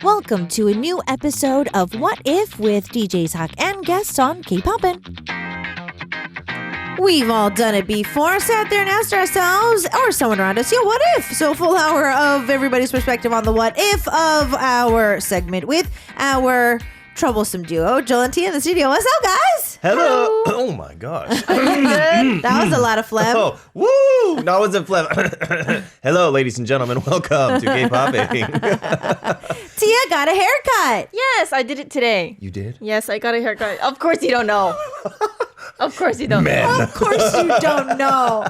Welcome to a new episode of What If with DJ Zach and guests on K-Poppin'. We've all done it before, sat there and asked ourselves or someone around us, what if? So full hour of everybody's perspective on the what if of our segment with our troublesome duo, Joel and Tia in the studio. What's up, guys? Hello. Oh my gosh. That was a lot of phlegm. Oh, woo! No, it wasn't phlegm. Hello, ladies and gentlemen. Welcome to K-Popping. Tia got a haircut. Yes, I did it today. You did? Yes, I got a haircut. Of course you don't know. Of course you don't know. Of course you don't know.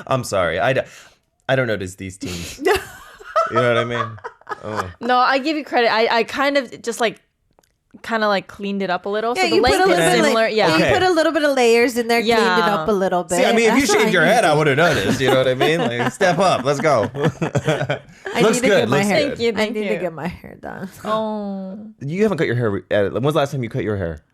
I'm sorry. I don't notice these teens. You know what I mean? Oh. No, I give you credit. I kind of just cleaned it up a little. Yeah, so the you put length a is little similar. bit, Yeah. You put a little bit of layers in there, cleaned it up a little bit. See, I mean, if you That's shaved your head, I would have noticed. You know what I mean? Like, step up. Let's go. Looks good. My hair. Thank you. I need to get my hair done. Oh. You haven't cut your hair. When was the last time you cut your hair?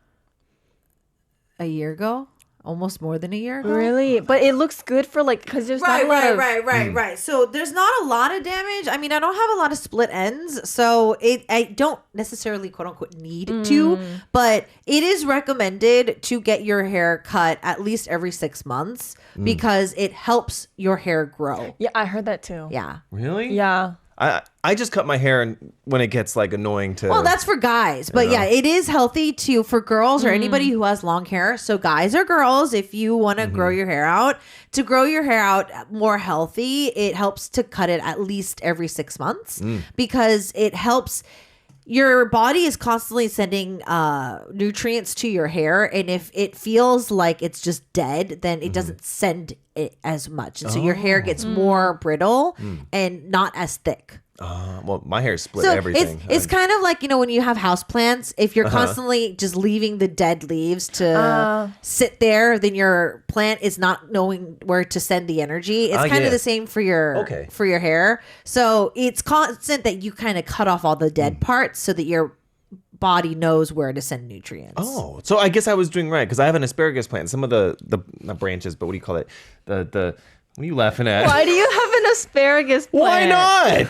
A year ago? Almost more than a year ago. Really? But it looks good for because there's not a lot of... Right. So there's not a lot of damage. I mean, I don't have a lot of split ends, so I don't necessarily quote unquote need to, but it is recommended to get your hair cut at least every 6 months because it helps your hair grow. Yeah, I heard that too. Yeah. Really? Yeah. I just cut my hair when it gets annoying to. Well, that's for guys, but yeah, it is healthy for girls or anybody who has long hair. So guys or girls, if you want to grow your hair out, to grow your hair out more healthy, it helps to cut it at least every 6 months because it helps. Your body is constantly sending nutrients to your hair, and if it feels like it's just dead, then it doesn't send it as much, and so your hair gets more brittle and not as thick. Well, my hair split So everything. it's kind of like, when you have houseplants, if you're constantly just leaving the dead leaves to sit there, then your plant is not knowing where to send the energy. It's kind of the same for your hair. So it's constant that you kind of cut off all the dead parts so that your body knows where to send nutrients. Oh, so I guess I was doing right because I have an asparagus plant. Some of the not branches, but what do you call it? The what are you laughing at? Why do you have an asparagus plant? Why not?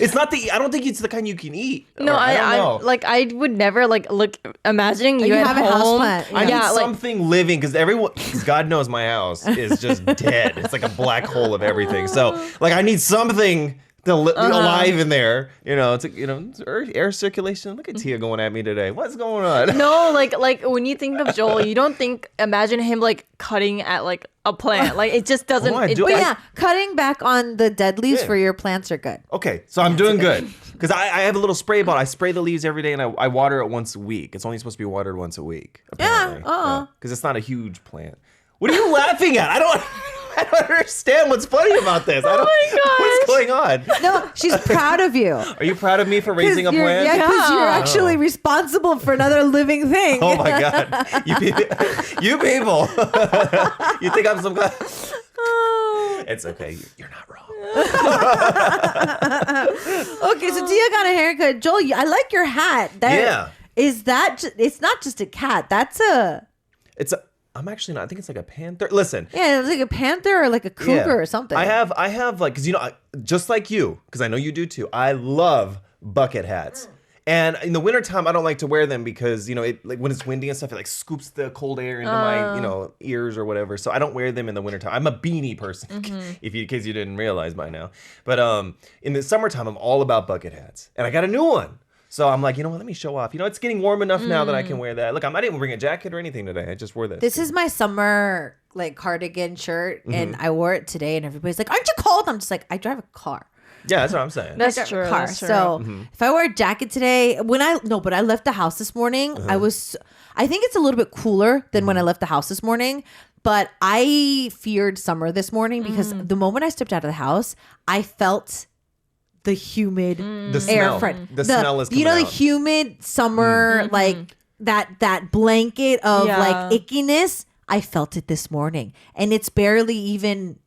It's not I don't think it's the kind you can eat. No, I don't know. I would never look imagining you at have a home. houseplant. I need something living because God knows my house is just dead. It's like a black hole of everything. So I need something alive in there. It's air circulation. Look at Tia going at me today. What's going on? No, like when you think of Joel, you don't imagine him cutting at a plant. It just doesn't. Cutting back on the dead leaves for your plants are good. Okay, so I'm doing good because I have a little spray bottle. I spray the leaves every day and I water it once a week. It's only supposed to be watered once a week. Apparently. Yeah, because it's not a huge plant. What are you laughing at? I don't understand what's funny about this. Oh my gosh. What's going on? No, she's proud of you. Are you proud of me for raising a plant? Yeah, because you're actually responsible for another living thing. Oh my God. You people. You think I'm some guy? It's okay. You're not wrong. Okay, so Tia got a haircut. Joel, I like your hat. It's not just a cat. I'm actually not. I think it's like a panther. Listen. Yeah, it's like a panther or like a cougar or something. I have because just like you, because I know you do too. I love bucket hats. And in the wintertime, I don't like to wear them because, when it's windy and stuff, it scoops the cold air into my, ears or whatever. So I don't wear them in the wintertime. I'm a beanie person, in case you didn't realize by now. But in the summertime, I'm all about bucket hats. And I got a new one. So I'm like, let me show off. It's getting warm enough now that I can wear that. Look, I didn't even bring a jacket or anything today. I just wore this. This is my summer cardigan shirt, and I wore it today, and everybody's like, "Aren't you cold?" I'm just like, "I drive a car." Yeah, that's what I'm saying. That's true. That's true. So if I wear a jacket today, but I left the house this morning. I think it's a little bit cooler than when I left the house this morning. But I feared summer this morning because the moment I stepped out of the house, I felt the humid air front. The smell is coming the out. humid summer, that blanket of ickiness. I felt it this morning, and it's barely even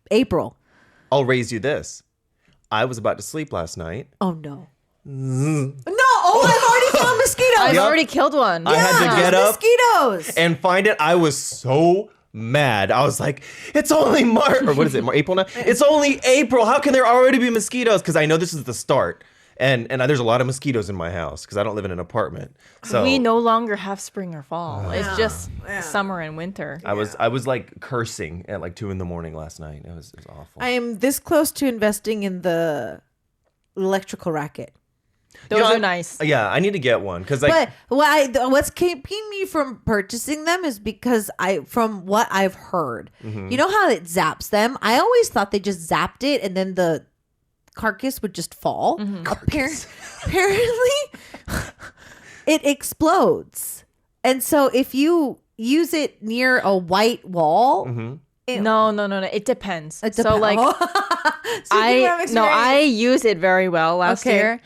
April. I'll raise you this. I was about to sleep last night. Oh no. No! Oh, I've already mosquitoes. I've already killed one. I had to get up mosquitoes and find it. I was so mad. I was like, it's only March, or what is it, April now? It's only April. How can there already be mosquitoes? Because I know this is the start. And there's a lot of mosquitoes in my house because I don't live in an apartment. So we no longer have spring or fall. It's just summer and winter. I was like cursing at like 2 a.m. last night. It was awful. I am this close to investing in the electrical racket. Those are nice. Yeah, I need to get one because like. But what's keeping me from purchasing them is because from what I've heard, you know how it zaps them? I always thought they just zapped it and then the carcass would just fall. Apparently, it explodes. And so if you use it near a white wall, No. It depends. It So like, I use it very well last year.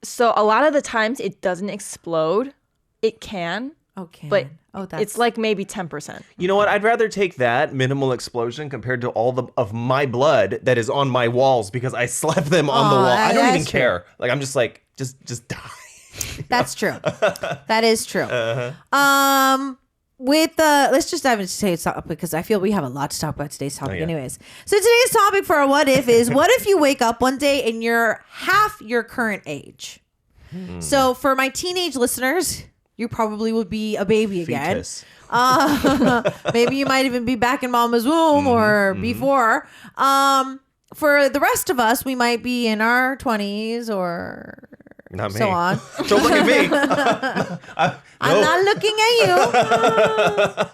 So a lot of the times it doesn't explode. It can. Okay. But that's it's like maybe 10%. You know what? I'd rather take that minimal explosion compared to all of my blood that is on my walls because I slapped them on the wall. I don't even care. Like I'm just like just die. That's true. That is true. Let's just dive into today's topic because I feel we have a lot to talk about today's topic anyways. So today's topic for a what if is what if you wake up one day and you're half your current age? So for my teenage listeners, you probably would be a baby again. Fetus. Maybe you might even be back in mama's womb or before. For the rest of us, we might be in our 20s or Not me. so on. Don't look at me. I'm not looking at you.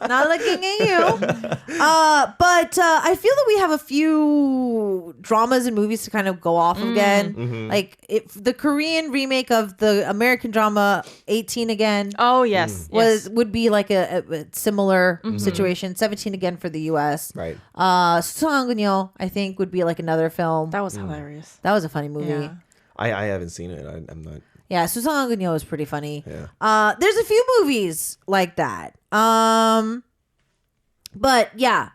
Not looking at you. But I feel that we have a few dramas and movies to kind of go off again. Like if the Korean remake of the American drama 18 Again. Oh, yes. Would be like a similar situation. 17 Again for the US. Right. 수상하군요, I think would be like another film. That was hilarious. That was a funny movie. Yeah. I haven't seen it. I'm not. Yeah, 수상하군요 is pretty funny. Yeah. There's a few movies like that. But yeah,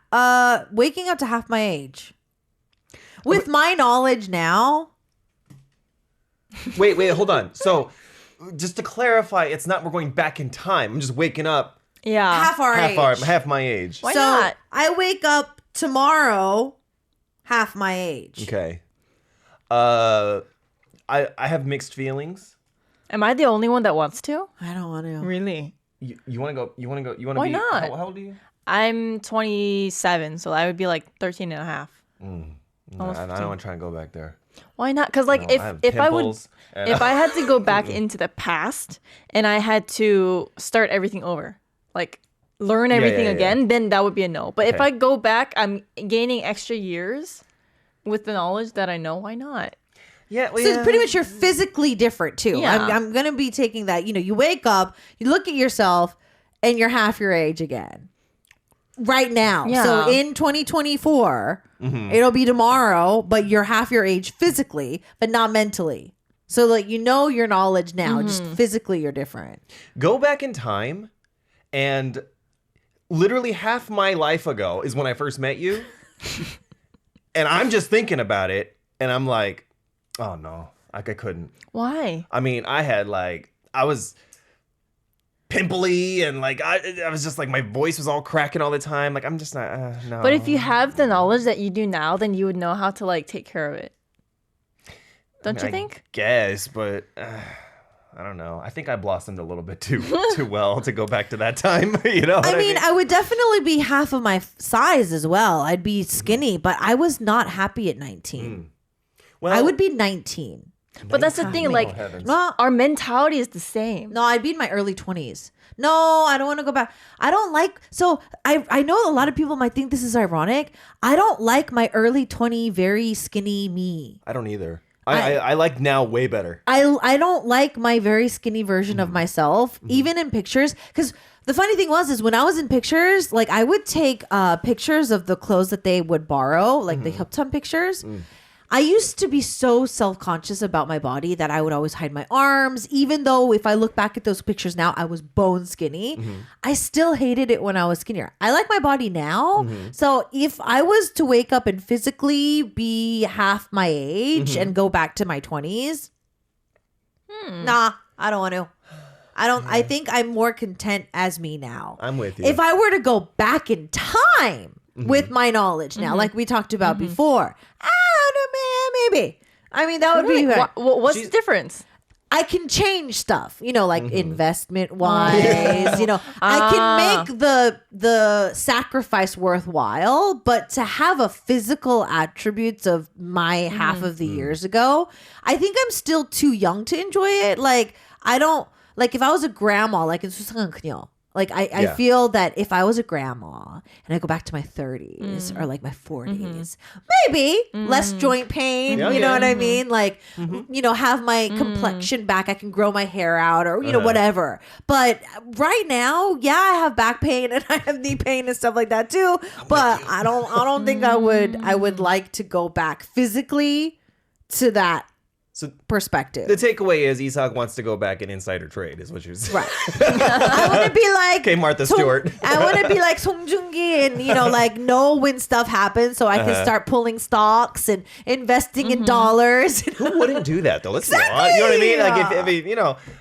waking up to half my age. With my knowledge now. Wait, hold on. So, just to clarify, it's not we're going back in time. I'm just waking up Yeah. Half half my age. Why so not? I wake up tomorrow, half my age. Okay. I have mixed feelings. Am I the only one that wants to? I don't want to. Really? You want to go? You want to go? You want to Why be? not? How old are you? I'm 27, so I would be like 13 and a half. I Almost don't 15. want to try and go back there. Why not? Because like No, I have if I would pimples and- if I had to go back into the past and I had to start everything over, like learn everything yeah. again, then that would be a no. But if Okay. I go back, I'm gaining extra years with the knowledge that I know. Why not? Yeah. Well, So it's pretty much you're physically different too. Yeah. I'm going to be taking that. You know, you wake up, you look at yourself, and you're half your age again. Right now. Yeah. So in 2024, it'll be tomorrow, but you're half your age physically, but not mentally. So like you know your knowledge now, just physically you're different. Go back in time, and literally half my life ago is when I first met you, and I'm just thinking about it, and I'm like, oh no, like I couldn't. Why? I mean, I was pimply and like I was just like my voice was all cracking all the time. Like I'm just not no. But if you have the knowledge that you do now, then you would know how to like take care of it. Don't you think? I guess, but I don't know. I think I blossomed a little bit too well to go back to that time. You know what I mean, I would definitely be half of my size as well. I'd be skinny, but I was not happy at 19. Well, I would be 19. But that's the thing, like heavens. No, our mentality is the same. no, I'd be in my early 20s. No, I don't want to go back. I don't like, so I know a lot of people might think this is ironic. I don't like my early 20, very skinny me. I don't either. I like now way better. I don't like my very skinny version of myself, even in pictures. Because the funny thing is when I was in pictures, like I would take pictures of the clothes that they would borrow, like the Hyuptum pictures. I used to be so self-conscious about my body that I would always hide my arms. Even though if I look back at those pictures now, I was bone skinny. I still hated it when I was skinnier. I like my body now. So if I was to wake up and physically be half my age and go back to my 20s, nah, I don't want to. I think I'm more content as me now. I'm with you. If I were to go back in time with my knowledge now, like we talked about before, I don't know, maybe. I mean, that would be. What's the difference? I can change stuff, like investment wise, I can make the sacrifice worthwhile, but to have a physical attributes of my half of the years ago, I think I'm still too young to enjoy it. Like, I don't, like if I was a grandma, like it's just like I feel that if I was a grandma and I go back to my 30s or like my 40s, maybe less joint pain, you know what I mean? Like, have my complexion back. I can grow my hair out or, whatever. But right now, I have back pain and I have knee pain and stuff like that too. But I don't think I would like to go back physically to that. So perspective. The takeaway is Isak wants to go back and insider trade, is what you're saying. Right. I want to be like okay, Martha Stewart. I want to be like Song Joong-gi and like know when stuff happens, so I can start pulling stocks and investing in dollars. Who wouldn't do that though? Let's be honest. You know what I mean? Like if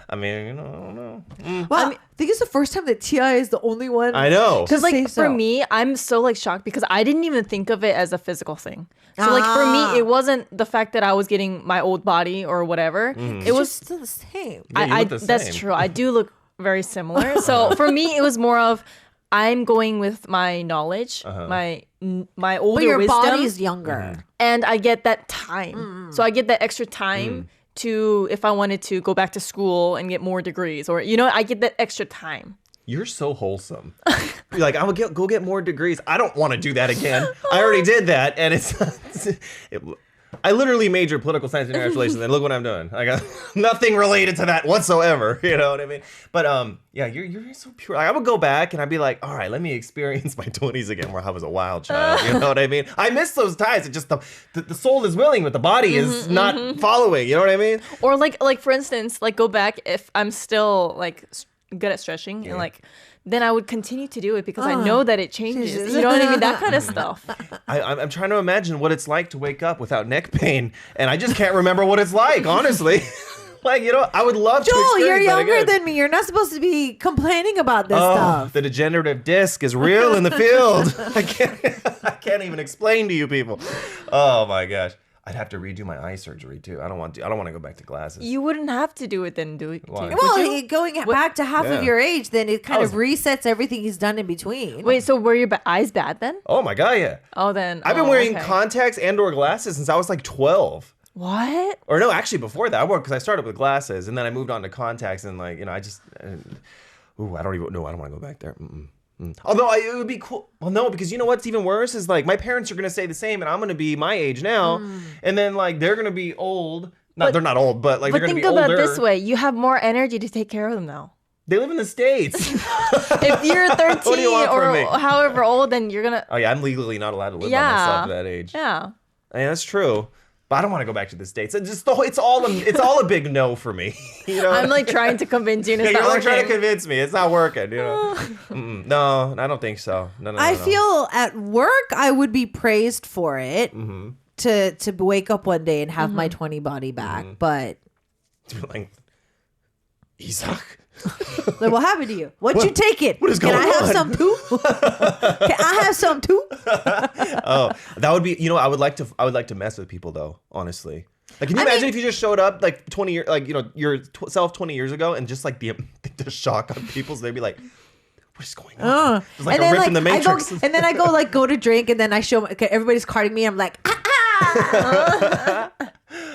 I don't know. Well, I think it's the first time that T.I. is the only one. I know. Because like for me, I'm so like shocked because I didn't even think of it as a physical thing. So like for me, it wasn't the fact that I was getting my old body or whatever. It was still the same. That's true. I do look very similar. So for me, it was more of I'm going with my knowledge, my older but your wisdom. body's younger, and I get that time. So I get that extra time to if I wanted to go back to school and get more degrees, or I get that extra time. You're so wholesome. You're like, I will go get more degrees. I don't want to do that again. I already did that, and I literally majored political science and international relations, and look what I'm doing. I got nothing related to that whatsoever. You know what I mean? But you're so pure. Like, I would go back and I'd be like, all right, let me experience my 20s again, where I was a wild child. You know what I mean? I miss those times. It's just the soul is willing, but the body is not following. You know what I mean? Or like for instance, like go back if I'm still like good at stretching and like. Then I would continue to do it because I know that it changes. You know what I mean? That kind of stuff. I'm trying to imagine what it's like to wake up without neck pain, and I just can't remember what it's like, honestly. Like, I would love to Joel, experience you're that younger again. than me. You're not supposed to be complaining about this stuff. The degenerative disc is real in the field. I can't even explain to you people. Oh my gosh. I'd have to redo my eye surgery too. I don't want to go back to glasses. You wouldn't have to do it then, do it? Why? Well, going back to half of your age, then it kind of resets everything he's done in between. Wait, so were your eyes bad then? Oh my god, yeah. Oh, then I've been wearing contacts and/or glasses since I was like 12. What? Or no, actually before that, because I started with glasses and then I moved on to contacts and I just, I don't even know. I don't want to go back there. Although it would be cool. Well, no, because you know what's even worse is like my parents are gonna say the same, and I'm gonna be my age now, and then like they're gonna be old. They're not old, but like they're gonna be older. But think about it this way: you have more energy to take care of them now. They live in the States. If you're 13 or however old, then you're gonna. Oh yeah, I'm legally not allowed to live by myself at that age. Yeah. I mean, that's true. But I don't want to go back to the States. It's all a big no for me. I'm like trying to convince you. And you're like trying to convince me. It's not working. No, I don't think so. No. I feel at work I would be praised for it to wake up one day and have my 20 body back. But like, Isak. Like, what happened to you? What you taking? What is going on? Can I have some too? Can I have some too? Oh, that would be. I would like to mess with people though. Honestly, like, can you imagine if you just showed up like 20 years, like yourself 20 years ago, and just like the shock on people, so they'd be like, "What is going on?" It's like a rip in the Matrix. And then I go to drink, and then I show everybody's carding me. I'm like,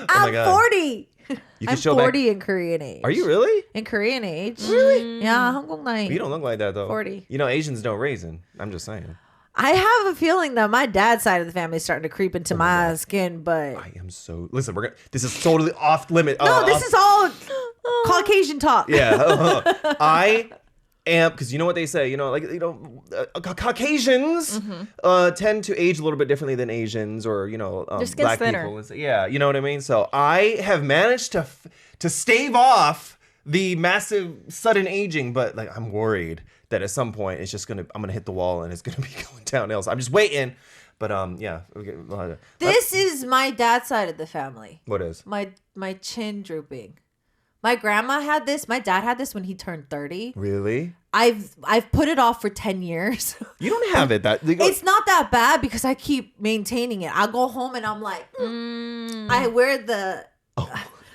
I'm 40. I'm 40 in Korean age. Are you really? In Korean age. Really? Yeah, 한국 나이. You don't look like that though. 40. Asians don't raisin. I'm just saying. I have a feeling that my dad's side of the family is starting to creep into my skin, but I am so. Listen, this is totally off limit. No, this is all Caucasian talk. Yeah, I am, because you know what they say. Caucasians tend to age a little bit differently than Asians or black people. Yeah, you know what I mean. So I have managed to stave off the massive sudden aging, but like I'm worried that at some point I'm gonna hit the wall and it's gonna be going downhill. So I'm just waiting. But yeah. This is my dad's side of the family. What is? My chin drooping. My grandma had this. My dad had this when he turned 30. Really? I've put it off for 10 years. You don't have it that. It's not that bad because I keep maintaining it. I'll go home and I'm like, I wear the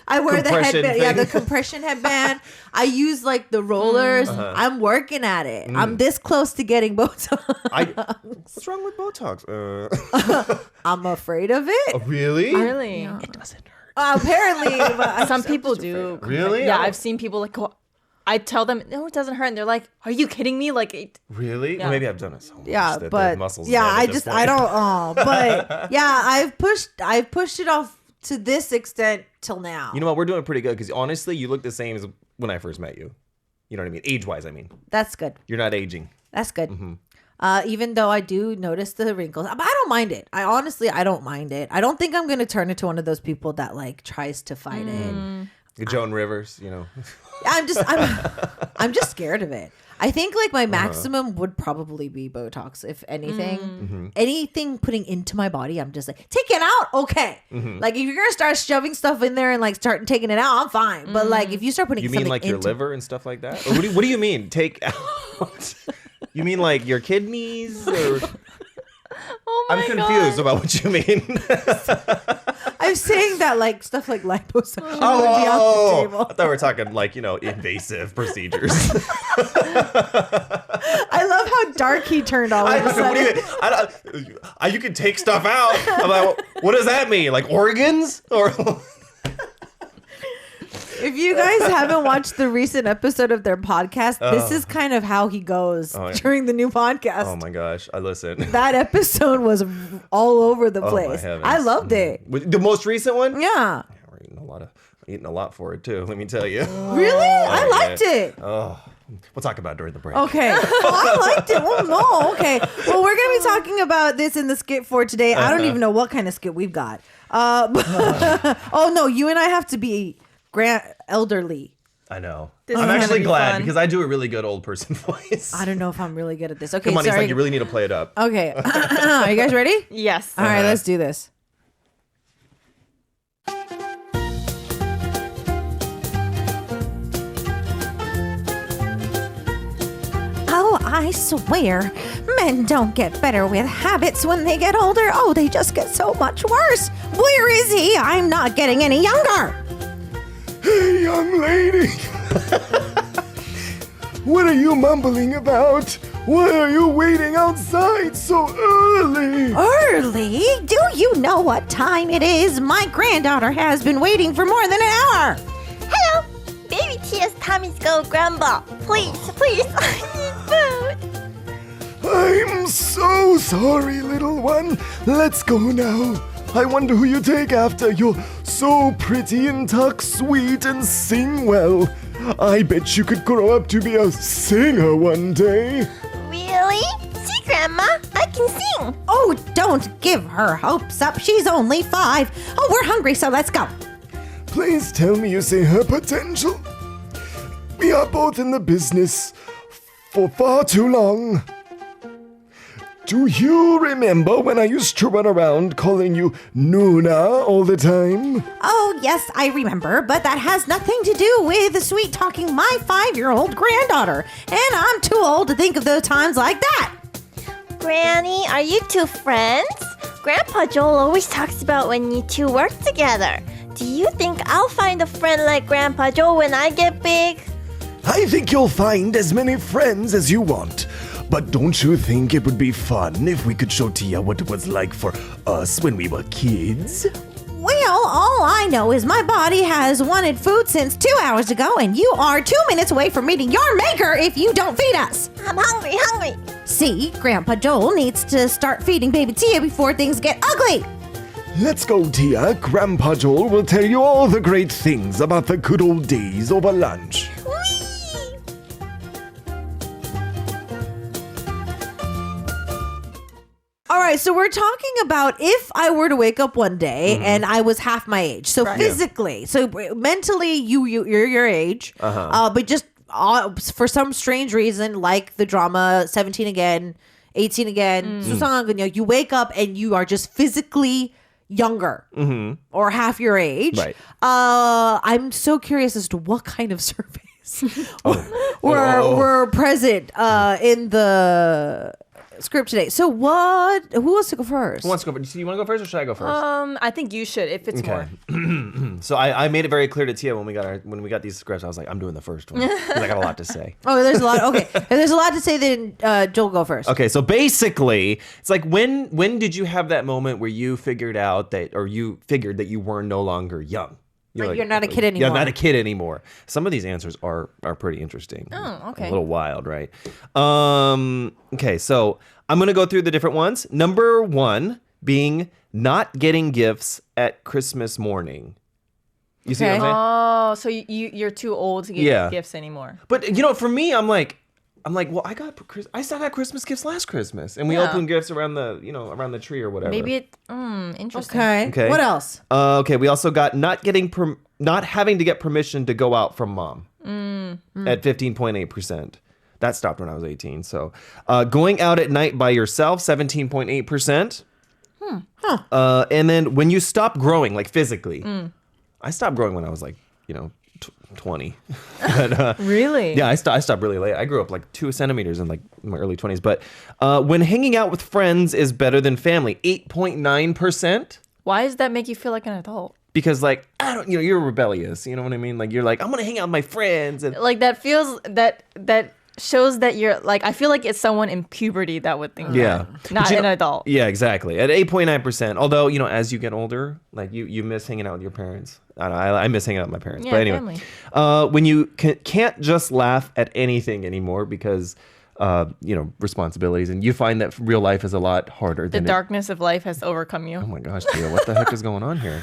Compression headband. Yeah, thing. the compression headband. I use like the rollers. I'm working at it. I'm this close to getting Botox. What's wrong with Botox? I'm afraid of it. Really? Really? It doesn't hurt. Apparently, but Some people do. Really? Yeah, Oh. I've seen people like go. I tell them, no, it doesn't hurt, and they're like, "Are you kidding me?" Like, Really? Yeah. Well, maybe I've done it so much yeah, that the but muscles yeah, dead at I this just point. I don't. Oh, but yeah, I've pushed it off to this extent till now. You know what? We're doing pretty good because honestly, you look the same as when I first met you. You know what I mean? Age-wise, I mean. That's good. You're not aging. That's good. Even though I do notice the wrinkles, but I don't mind it. I don't mind it. I don't think I'm gonna turn into one of those people that like tries to fight it. Joan Rivers, you know. I'm just scared of it. I think like my maximum would probably be Botox, if anything. Anything putting into my body, I'm just like, take it out, okay. Like if you're gonna start shoving stuff in there and like start taking it out, I'm fine. But like if you start putting You something mean like your into liver and stuff like that? Or what do you mean? Take out? You mean like your kidneys? Or oh my I'm confused about what you mean. I'm saying that like stuff like liposuction would be Oh, off the table. I thought we were talking like, invasive procedures. I love how dark he turned all of a What do sudden. you can take stuff out. I'm like, what does that mean? Like organs? Or If you guys haven't watched the recent episode of their podcast, this is kind of how he goes yeah. during the new podcast. oh my gosh, I listen. That episode was all over the Oh, my place. heavens. I loved it. The most recent one? Yeah. We're eating a lot for it too, let me tell you. Really? I liked it. Oh, we'll talk about it during the break. Okay. Oh, I liked it. Well, no. Okay. Well, we're going to be talking about this in the skit for today. I don't even know what kind of skit we've got. Oh, no. You and I have to be elderly. I know. This I'm is gonna actually be glad fun. because I do a really good old person voice. I don't know if I'm really good at this. Okay. Come on, he's sorry. like, you really need to play it up. Okay. Are you guys ready? Yes. All right. Let's do this. Oh, I swear, men don't get better with habits when they get older. Oh, they just get so much worse. Where is he? I'm not getting any younger. Hey, young lady. What are you mumbling about? Why are you waiting outside so early? Early? Do you know what time it is? My granddaughter has been waiting for more than an hour. Hello, baby Tia's time is go, Grandpa. Please, I need food. I'm so sorry, little one. Let's go now. I wonder who you take after. You're so pretty and talk sweet and sing well. I bet you could grow up to be a singer one day. Really? See, Grandma, I can sing. Oh, don't give her hopes up. She's only 5. Oh, we're hungry, so let's go. Please tell me you see her potential. We are both in the business for far too long. Do you remember when I used to run around calling you Nuna all the time? Oh, yes, I remember, but that has nothing to do with sweet-talking my 5-year-old granddaughter. And I'm too old to think of those times like that. Granny, are you two friends? Grandpa Joel always talks about when you two work together. Do you think I'll find a friend like Grandpa Joel when I get big? I think you'll find as many friends as you want. But don't you think it would be fun if we could show Tia what it was like for us when we were kids? Well, all I know is my body has wanted food since 2 hours ago, and you are 2 minutes away from meeting your maker if you don't feed us. I'm hungry. See, Grandpa Joel needs to start feeding baby Tia before things get ugly. Let's go, Tia. Grandpa Joel will tell you all the great things about the good old days over lunch. Whee! All right, so we're talking about if I were to wake up one day and I was half my age. So physically, so mentally, you're your age, but just for some strange reason, like the drama 17 again, 18 again, you wake up and you are just physically younger or half your age. Right. I'm so curious as to what kind of surveys were present in the script today. So who wants to go first? Who wants to go first? Do you want to go first or should I go first? I think you should if it's more. So I made it very clear to Tia when we got these scripts. I was like, I'm doing the first one because I got a lot to say. Oh, there's a lot. Okay, if there's a lot to say, then Joel, go first. Okay, so basically, it's like when did you have that moment where you figured out that, or you figured that you were no longer young? You're not a kid anymore. Yeah, not a kid anymore. Some of these answers are pretty interesting. Oh, okay. A little wild, right? Okay, so I'm gonna go through the different ones. Number 1 being not getting gifts at Christmas morning. You see what I'm saying? Oh, so you're too old to get gifts anymore. But for me, I'm like, well, I still got Christmas gifts last Christmas, and we opened gifts around the tree or whatever. Maybe interesting. Okay. What else? Okay. We also got not having to get permission to go out from mom at 15.8%. That stopped when I was 18. So, going out at night by yourself, 17.8%. And then when you stop growing, like physically, I stopped growing when I was like, 20. But, really? Yeah, I stopped really late. I grew up like 2 centimeters in like my early 20s. But when hanging out with friends is better than family, 8.9%. Why does that make you feel like an adult? Because like, I don't, you're rebellious. You know what I mean? Like you're like, I'm going to hang out with my friends. And like that feels that shows that you're like, I feel like it's someone in puberty that would think that, not an adult. Yeah, exactly. At 8.9%. Although, as you get older, like you miss hanging out with your parents. I miss hanging out with my parents. Yeah, but anyway, when you can't just laugh at anything anymore because, responsibilities, and you find that real life is a lot harder The darkness of life has overcome you. Oh my gosh, Tia, what the heck is going on here?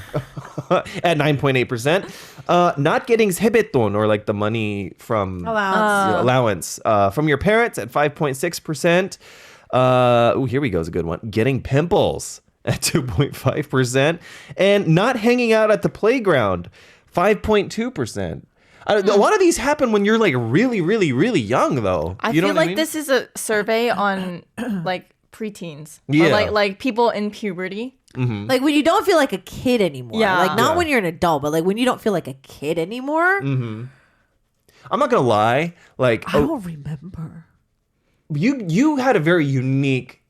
At 9.8%. Not getting hibeton, or like the money from allowance from your parents at 5.6%. Here we go, is a good one. Getting pimples at 2.5%. And not hanging out at the playground, 5.2%. A lot of these happen when you're like really, really, really young, though. I feel like this is a survey on like preteens. Yeah. Or like people in puberty. Mm-hmm. Like when you don't feel like a kid anymore. Yeah. Like not when you're an adult, but like when you don't feel like a kid anymore. Mm-hmm. I'm not gonna lie. Like I don't remember. You had a very unique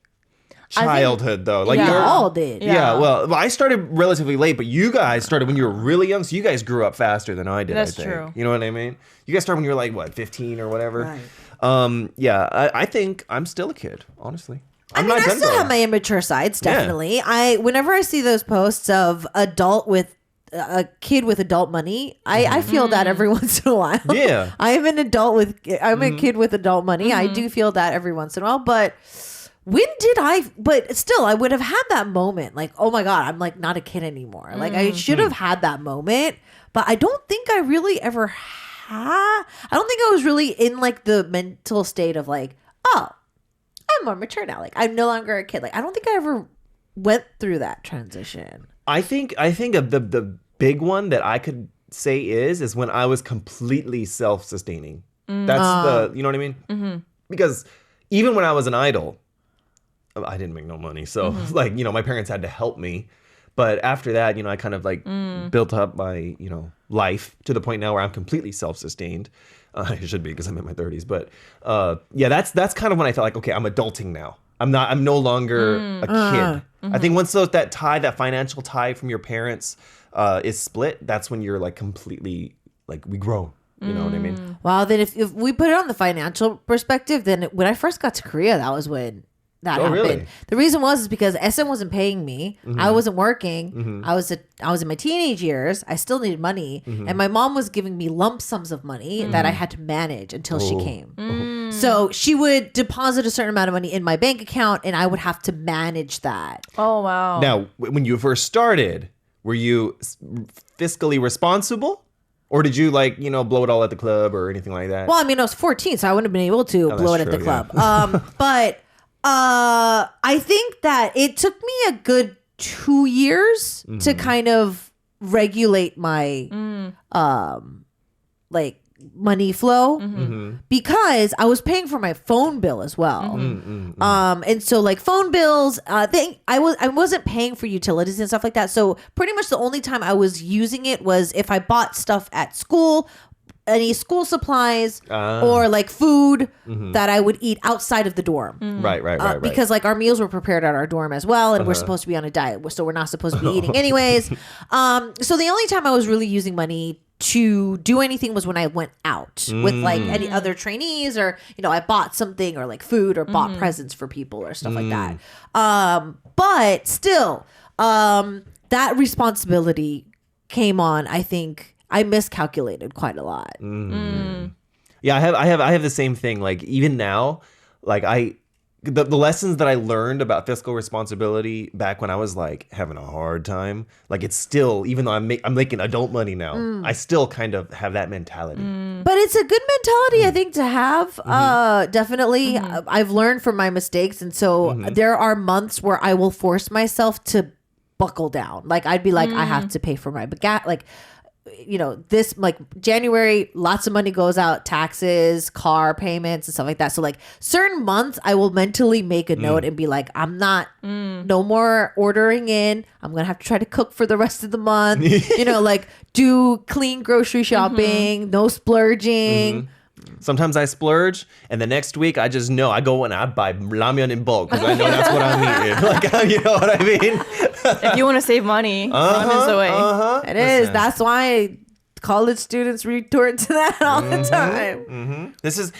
childhood, though. Like We you're all did. Yeah, well, I started relatively late, but you guys started when you were really young, so you guys grew up faster than I did. That's I think. true. You know what I mean? You guys started when you were like what, 15 or whatever. Right. I think I'm still a kid, honestly. I mean, I still have my immature sides, definitely. Whenever I see those posts of a kid with adult money, I feel that every once in a while. Yeah. I'm a kid with adult money. I do feel that every once in a while, but but still, I would have had that moment. Like, oh my God, I'm like not a kid anymore. Like I should have had that moment, but I don't think I really ever had. I don't think I was really in like the mental state of like, oh, I'm more mature now. Like I'm no longer a kid. Like I don't think I ever went through that transition. I think of the big one that I could say is when I was completely self-sustaining. That's you know what I mean? Mm-hmm. Because even when I was an idol, I didn't make no money. So like, my parents had to help me. But after that, I kind of like built up my, life to the point now where I'm completely self-sustained. I should be because I'm in my 30s. But that's kind of when I felt like, okay, I'm adulting now. I'm no longer a kid. I think once that financial tie from your parents is split, that's when you're like completely like we grow. You know what I mean? Wow. Then if we put it on the financial perspective, then when I first got to Korea, that was when that happened. Really? The reason is because SM wasn't paying me. I wasn't working. I was in my teenage years. I still needed money, and my mom was giving me lump sums of money that I had to manage until she came. So she would deposit a certain amount of money in my bank account, and I would have to manage that. Oh wow! Now, when you first started, were you fiscally responsible? Or did you blow it all at the club or anything like that? Well, I mean, I was 14, so I wouldn't have been able to blow it at the club. But I think that it took me a good 2 years to kind of regulate my money flow because I was paying for my phone bill as well. And so like phone bills, I wasn't paying for utilities and stuff like that. So pretty much the only time I was using it was if I bought stuff at school, any school supplies or like food that I would eat outside of the dorm. Right. Because like our meals were prepared at our dorm as well, and we're supposed to be on a diet, so we're not supposed to be eating anyways. So the only time I was really using money to do anything was when I went out with like any other trainees, or I bought something or like food or bought presents for people or stuff like that. But still, that responsibility came on. I think I miscalculated quite a lot. Yeah, I have the same thing. Like even now, like the lessons that I learned about fiscal responsibility back when I was like having a hard time, like it's still, even though I'm making adult money now, I still kind of have that mentality. But it's a good mentality, I think, to have. Definitely, I've learned from my mistakes, and so there are months where I will force myself to buckle down. Like I'd be like, I have to pay for my bagat, like. This like January, lots of money goes out, taxes, car payments and stuff like that. So like certain months I will mentally make a note and be like, I'm not, no more ordering in. I'm going to have to try to cook for the rest of the month, like do clean grocery shopping, no splurging. Sometimes I splurge, and the next week I just know I go and I buy ramyeon in bulk because I know that's what I'm eating. Like, you know what I mean? If you want to save money, ramen's the way. It is. That's why college students retort to that all the time. This is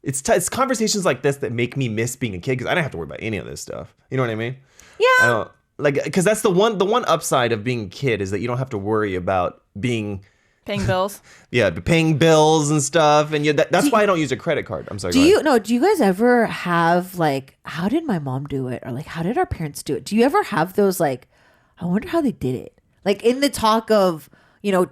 it's conversations like this that make me miss being a kid because I don't have to worry about any of this stuff. You know what I mean? Yeah. Because that's the one upside of being a kid is that you don't have to worry about being. Paying bills. Yeah, paying bills and stuff, and that's why I don't use a credit card. I'm sorry. Do you guys ever have like, how did my mom do it, or like how did our parents do it? Do you ever have those like, I wonder how they did it? Like in the talk of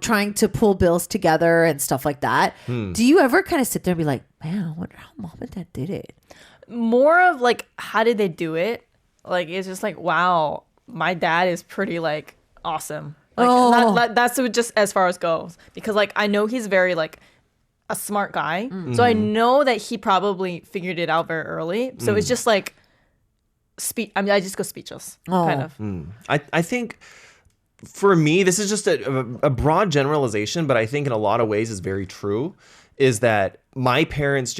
trying to pull bills together and stuff like that. Do you ever kind of sit there and be like, man, I wonder how mom and dad did it? More of like, how did they do it? Like it's just like, wow, my dad is pretty like awesome. Like that's just as far as goes, because like I know he's very like a smart guy, so I know that he probably figured it out very early. So it's just like I just go speechless, kind of. I think for me, this is just a broad generalization, but I think in a lot of ways is very true. Is that our parents'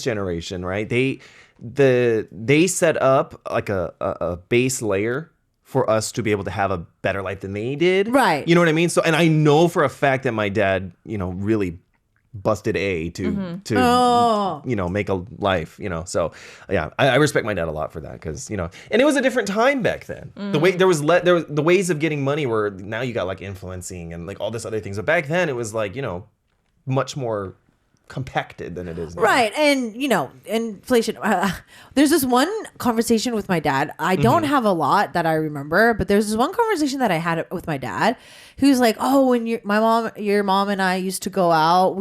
generation, right? They set up like a base layer for us to be able to have a better life than they did. Right. You know what I mean? So, and I know for a fact that my dad, really busted to make a life, So, yeah, I respect my dad a lot for that because, and it was a different time back then. The way there was the ways of getting money were, now you got like influencing and like all this other things. But back then it was like, much more compacted than it is now. Right. And inflation, there's this one conversation with my dad. I don't have a lot that I remember, but there's this one conversation that I had with my dad who's like, oh, when your mom and I used to go out,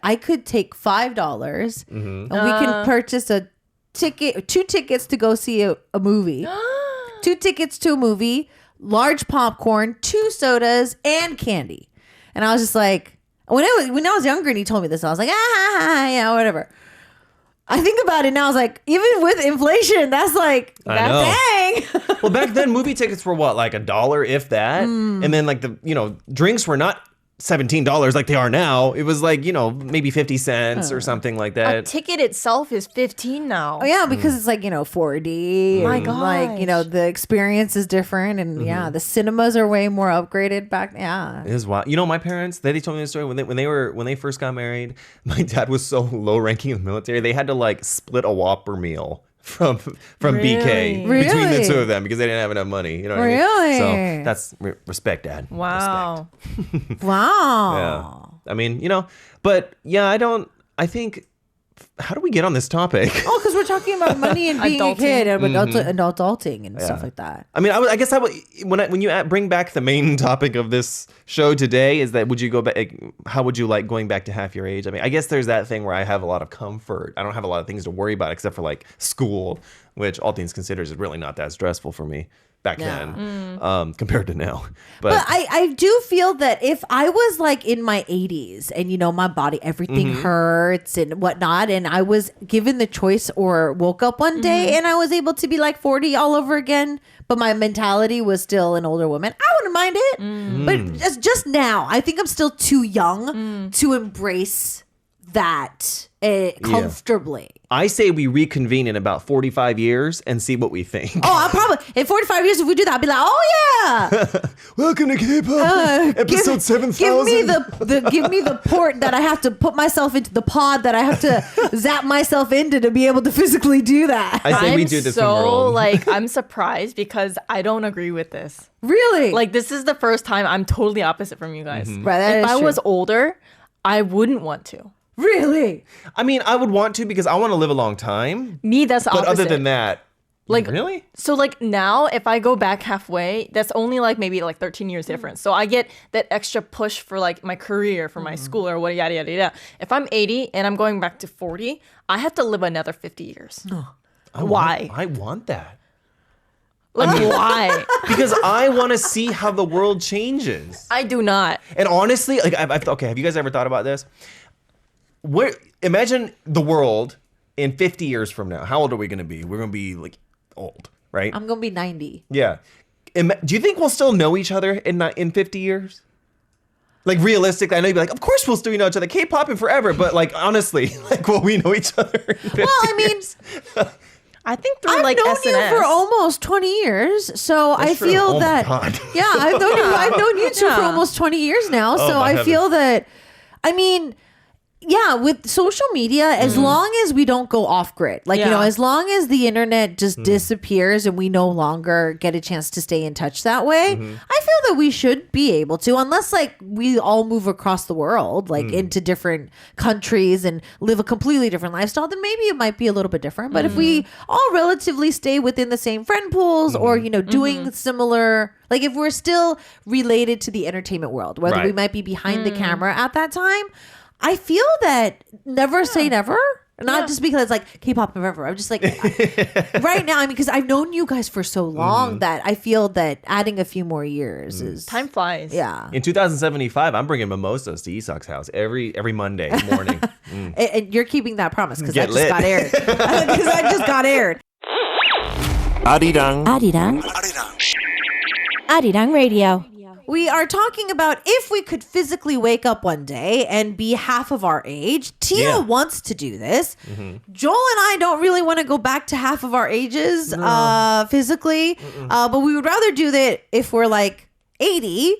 I could take $5 and we can purchase two tickets to go see a movie. 2 tickets to a movie, large popcorn, 2 sodas, and candy. And I was just like, when I was younger and he told me this, I was like, yeah, whatever. I think about it now, I was like, even with inflation, that's like, dang. Well, back then, movie tickets were what, like $1, if that? And then like drinks were not $17 like they are now. It was like, maybe 50 cents or something like that. A ticket itself is $15 now. Oh yeah, because it's like, 4D. My and gosh. like, the experience is different, and yeah, the cinemas are way more upgraded back. Yeah. It is wild. My parents, they told me this story when they first got married. My dad was so low ranking in the military, they had to like split a Whopper meal from BK between the two of them because they didn't have enough money. You know what I mean? Really? So that's respect, Dad. Wow. Respect. Wow. Yeah. I mean, but yeah, I think, how do we get on this topic? Oh, because we're talking about money and being a Adulting. kid and adulting and stuff like that. I mean, I guess when you bring back the main topic of this show today is that would you go back? How would you like going back to half your age? I mean, I guess there's that thing where I have a lot of comfort. I don't have a lot of things to worry about except for like school, which all things considered is really not that stressful for me. back then compared to now. But I do feel that if I was like in my 80s and, you know, my body, everything hurts and whatnot, and I was given the choice or woke up one day and I was able to be like 40 all over again, but my mentality was still an older woman, I wouldn't mind it. But just now, I think I'm still too young to embrace that comfortably. I say we reconvene in about 45 years and see what we think. Oh, I'll probably in 45 years if we do that, I'll be like, oh yeah. Welcome to K-pop episode 7000. Give me the port that I have to put myself into, the pod that I have to zap myself into to be able to physically do that. I say we do this when we're old. like I'm surprised because I don't agree with this. Really? Like this is the first time I'm totally opposite from you guys. Right, that if is I true. was older, I wouldn't want to. Really? I mean, I would want to because I want to live a long time. Me, that's the But opposite. other than that, like really? So like now, if I go back halfway, that's only like maybe like 13 years difference. So I get that extra push for like my career, for my school or what yada yada yada. If I'm 80 and I'm going back to 40, I have to live another 50 years. Why? I want that. Like why? Because I want to see how the world changes. I do not. And honestly, like, okay, have you guys ever thought about this? Imagine the world in 50 years from now. How old are we going to be? We're going to be like old, right? I'm gonna be 90. Yeah. Do you think we'll still know each other in 50 years? Like realistically, I know you'd be like, of course we'll still know each other. K-pop and forever, but like honestly, like will we know each other? In 50 Well, I mean, years? I think through I've like known SNS. you for almost 20 years, so I true. feel Oh my that. God. Yeah, I've known you two for almost 20 years now, so my I heavens. feel that. I mean, yeah, with social media, as long as we don't go off grid, like, you know, Yeah. as long as the internet just disappears and we no longer get a chance to stay in touch that way, I feel that we should be able to, unless like we all move across the world, like into different countries and live a completely different lifestyle, then maybe it might be a little bit different. But if we all relatively stay within the same friend pools or, you know, doing similar, like if we're still related to the entertainment world, whether we Right. might be behind the camera at that time, I feel that never say never. Not just because it's like K-pop forever. I'm just like right now. I mean, because I've known you guys for so long that I feel that adding a few more years is Time flies. Yeah, In 2075, I'm bringing mimosas to Isak's house every Monday morning. and you're keeping that promise because Get that just lit. got aired. Because that just got aired. Arirang. Arirang Radio. We are talking about if we could physically wake up one day and be half of our age. Tia Yeah. wants to do this. Joel and I don't really want to go back to half of our ages physically, but we would rather do that if we're like 80.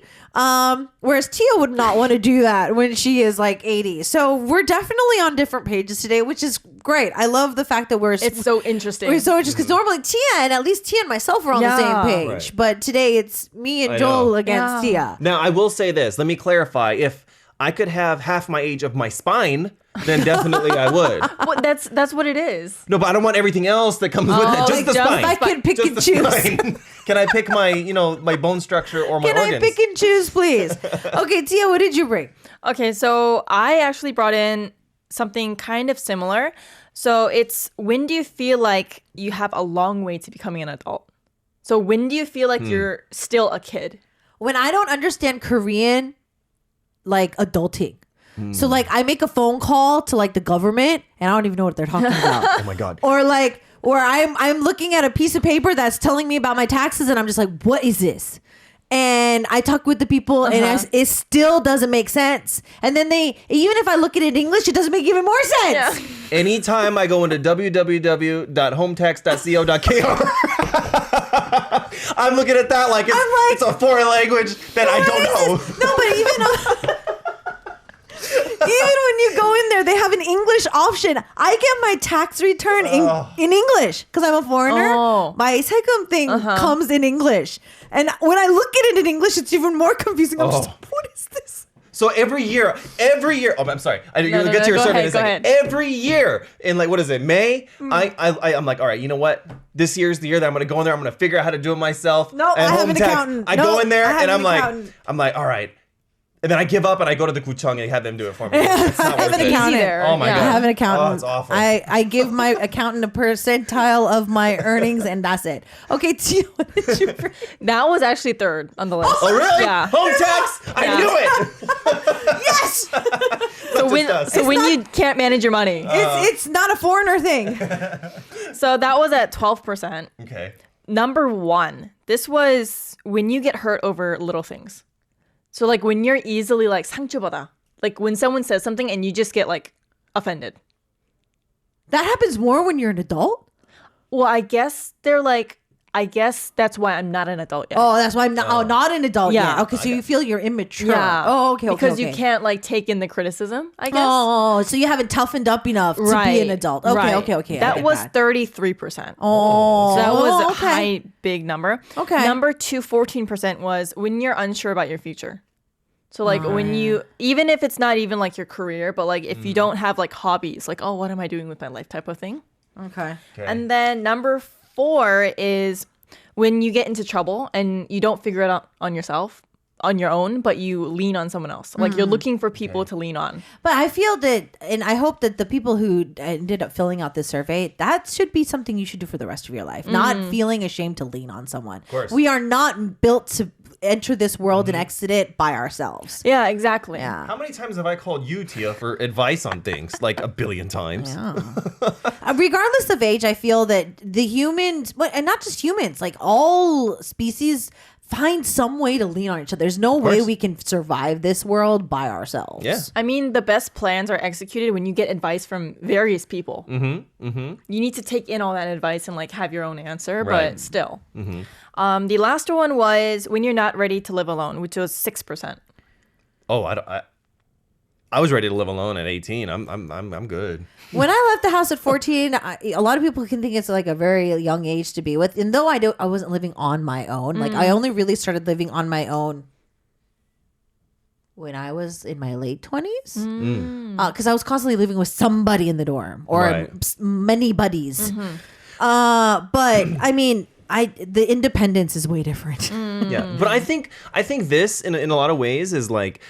Whereas Tia would not want to do that when she is like 80. So we're definitely on different pages today, which is great. I love the fact that It's so interesting. we're so interested because normally Tia and at least Tia and myself are on the same Yeah. page, Right. but today it's me and I Joel know. against Tia. Now, I will say this. Let me clarify. If I could have half my age of my spine, then definitely I would. Well, that's what it is. No, but I don't want everything else that comes with it. Just like the just spine. If I could pick Just and the choose. spine. Can I pick my, my bone structure or my Can organs? I pick and choose, please? Okay, Tia, what did you bring? Okay, so I actually brought in something kind of similar. So it's when do you feel like you have a long way to becoming an adult? So when do you feel like you're still a kid? When I don't understand Korean, like adulting. So like I make a phone call to like the government and I don't even know what they're talking about. Oh my God. Or like, or I'm looking at a piece of paper that's telling me about my taxes and I'm just like, what is this? And I talk with the people and it still doesn't make sense. And then even if I look at it in English, it doesn't make even more sense. Yeah. Anytime I go into www.hometax.co.kr, I'm looking at that like it's a foreign language that I don't know. No, but even when you go in there, they have an English option. I get my tax return in English because I'm a foreigner. Oh. My second thing comes in English. And when I look at it in English, it's even more confusing. I'm just, what is this? So every year, oh, I'm sorry. You'll no, get to your go survey in a ahead, go second. ahead. Every year, in like, what is it, May? I'm like, all right, you know what? This year's the year that I'm going to go in there. I'm going to figure out how to do it myself. No, And I have home an tax, accountant. I No, go in there I have and an accountant. I'm like, all right. And then I give up and I go to the gucheng and have them do it for me. It's not I have worth an it. accountant. there. Oh my Yeah. god. I have an accountant. Oh, it's awful. I give my accountant a percentile of my earnings, and that's it. Okay, Tia, what did you bring? That was actually third on the list. Oh really? Yeah. Home tax? I Yeah. knew it. Yes, So when you can't manage your money. it's not a foreigner thing. So that was at 12%. Okay. Number 1, this was when you get hurt over little things. So like when you're easily like 상처받아. Like when someone says something and you just get like offended. That happens more when you're an adult. Well, I guess that's why I'm not an adult yet. Oh, that's why I'm not an adult Yeah. yet. Okay, so you feel you're immature. Yeah. Oh, okay. Because okay. you can't like take in the criticism, I guess. Oh, so you haven't toughened up enough to be an adult. Okay, right. okay. I That get was that. 33%. Oh, So that was a okay. high, big number. Okay. Number 2, 14% was when you're unsure about your future. So like when you, even if it's not even like your career, but like if you don't have like hobbies, like, oh, what am I doing with my life type of thing. Okay. And then number 4 is when you get into trouble and you don't figure it out on yourself, on your own, but you lean on someone else. Like you're looking for people to lean on. But I feel that, and I hope that the people who ended up filling out this survey, that should be something you should do for the rest of your life. Not feeling ashamed to lean on someone. Of course. We are not built to enter this world and exit it by ourselves. Yeah, exactly. Yeah. How many times have I called you, Tia, for advice on things? Like a billion times. Regardless of age, I feel that the humans, and not just humans, like all species find some way to lean on each other. There's no way course. we can survive this world by ourselves. Yeah. I mean, the best plans are executed when you get advice from various people. You need to take in all that advice and like have your own answer, Right. but still. The last one was when you're not ready to live alone, which was 6%. Oh, I was ready to live alone at 18. I'm good. When I left the house at 14, a lot of people can think it's like a very young age to be with. And though I wasn't living on my own. Like I only really started living on my own when I was in my late 20s. Because I was constantly living with somebody in the dorm or Right. many buddies. But I mean, the independence is way different. Yeah, but I think this in a lot of ways is like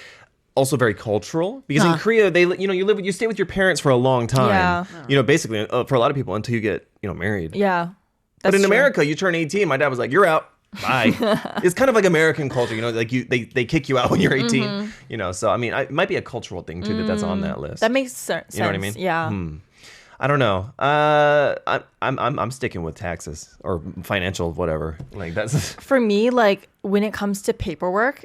also very cultural because in Korea you stay with your parents for a long time. Yeah. Basically for a lot of people until you get married. Yeah. But in true. America, you turn 18. My dad was like, "You're out. Bye." It's kind of like American culture, like they kick you out when you're 18. So I mean, it might be a cultural thing too that's on that list. That makes sense. You know what I mean? Yeah. I don't know. I'm sticking with taxes or financial whatever. Like that's For me, like when it comes to paperwork,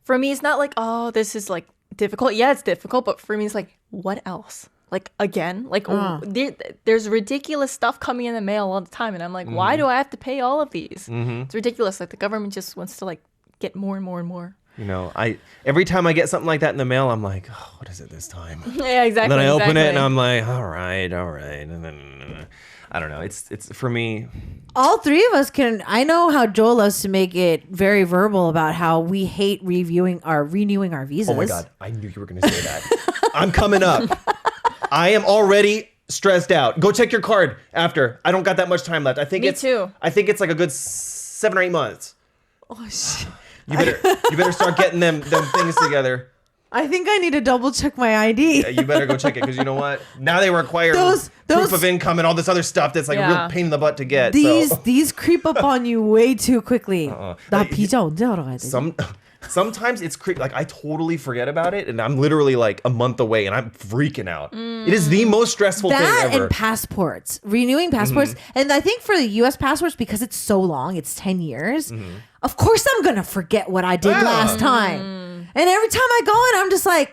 for me, it's not like, oh, this is like difficult. Yeah, it's difficult. But for me, it's like, what else? Like, again, like there's ridiculous stuff coming in the mail all the time. And I'm like, why do I have to pay all of these? It's ridiculous. Like the government just wants to like get more and more and more. Every time I get something like that in the mail, I'm like, oh, what is it this time? Yeah, exactly. And then I open it and I'm like, all right. And then I don't know. It's for me. All three of us I know how Joel loves to make it very verbal about how we hate renewing our visas. Oh my God. I knew you were going to say that. I'm coming up. I am already stressed out. Go check your card after. I don't got that much time left. I think Me too. I think it's like a good 7 or 8 months. Oh, shit. You better start getting them things together. I think I need to double check my ID. Yeah, you better go check it because you know what? Now they require Those- proof of income and all this other stuff that's like a Yeah. real pain in the butt to get. These creep up on you way too quickly. 나 비자 언제 하러 가야 되지? Sometimes it's like I totally forget about it and I'm literally like a month away and I'm freaking out. It is the most stressful thing That ever. and passports, renewing passports. And I think for the US passports, because it's so long, it's 10 years. Of course I'm going to forget what I did last time. And every time I go in, I'm just like,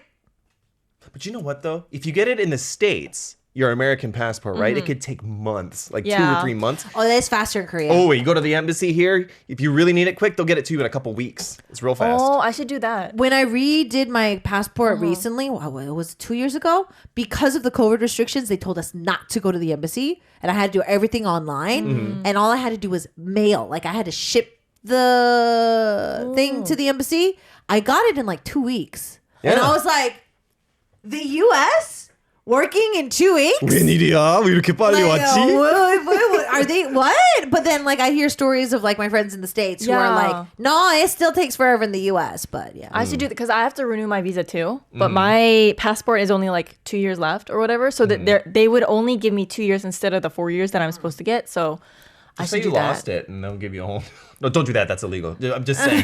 But you know what though? If you get it in the States, your American passport, right? It could take months, like 2 or 3 months. oh, that's faster in Korea. Oh, you go to the embassy here. If you really need it quick, they'll get it to you in a couple weeks. It's real fast. Oh, I should do that. When I redid my passport recently, it was 2 years ago, because of the COVID restrictions, they told us not to go to the embassy and I had to do everything online. And all I had to do was mail. Like I had to ship the thing to the embassy. I got it in like 2 weeks. And Yeah. I was like, the US working in 2 weeks? 웬일이야? 왜 이렇게 빨리 Like, 왔지? what? Are they what? But then like I hear stories of like my friends in the States who are Yeah. like, no, it still takes forever in the US. But yeah. I should do that because I have to renew my visa too. But my passport is only like 2 years left or whatever. So that they would only give me 2 years instead of the 4 years that I'm supposed to get. So I Say should you do that. lost it and they'll give you a whole. No, don't do that. That's illegal. I'm just saying.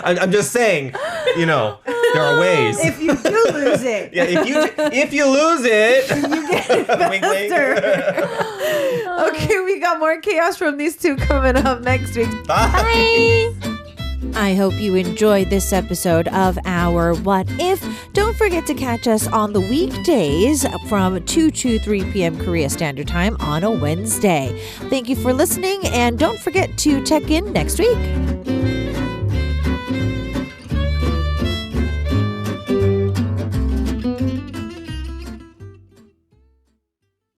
I'm just saying. You know, there are ways. If you do lose it. Yeah, if you lose it, You get it wink, wink. faster. Okay, we got more chaos from these two coming up next week. Bye. I hope you enjoyed this episode of Our What If. Don't forget to catch us on the weekdays from 2 to 3 p.m. Korea Standard Time on a Wednesday. Thank you for listening, and don't forget to check in next week.